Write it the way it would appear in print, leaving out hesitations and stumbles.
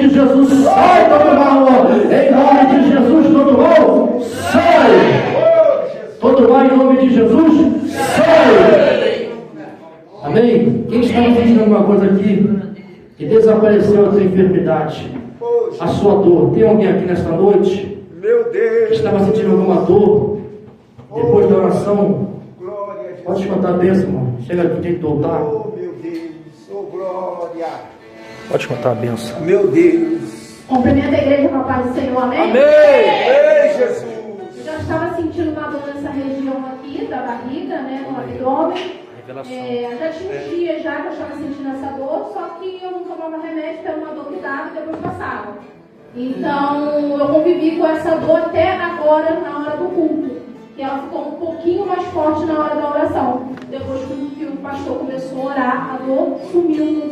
de Jesus, sai todo mal. Em nome de Jesus, todo mal, sai. Todo mal em nome de Jesus, sai. Amém? Quem está sentindo alguma coisa aqui que desapareceu a sua enfermidade, a sua dor? Tem alguém aqui nesta noite que estava sentindo alguma dor? Depois da oração, pode cantar a bênção, irmão. Chega aqui, tem que voltar. Oh, meu Deus, oh, glória. Pode contar a benção. Meu Deus. Cumprimenta a igreja com a paz do Senhor, amém? Amém. Ei, Jesus. Eu já estava sentindo uma dor nessa região aqui, da barriga, né, no abdômen. Já tinha uns dias já que eu estava sentindo essa dor, só que eu não tomava remédio, era uma dor que dava e depois passava. Então, eu convivi com essa dor até agora, na hora do culto. Que ela ficou um pouquinho mais forte na hora da oração. Depois que o pastor começou a orar, a dor sumiu no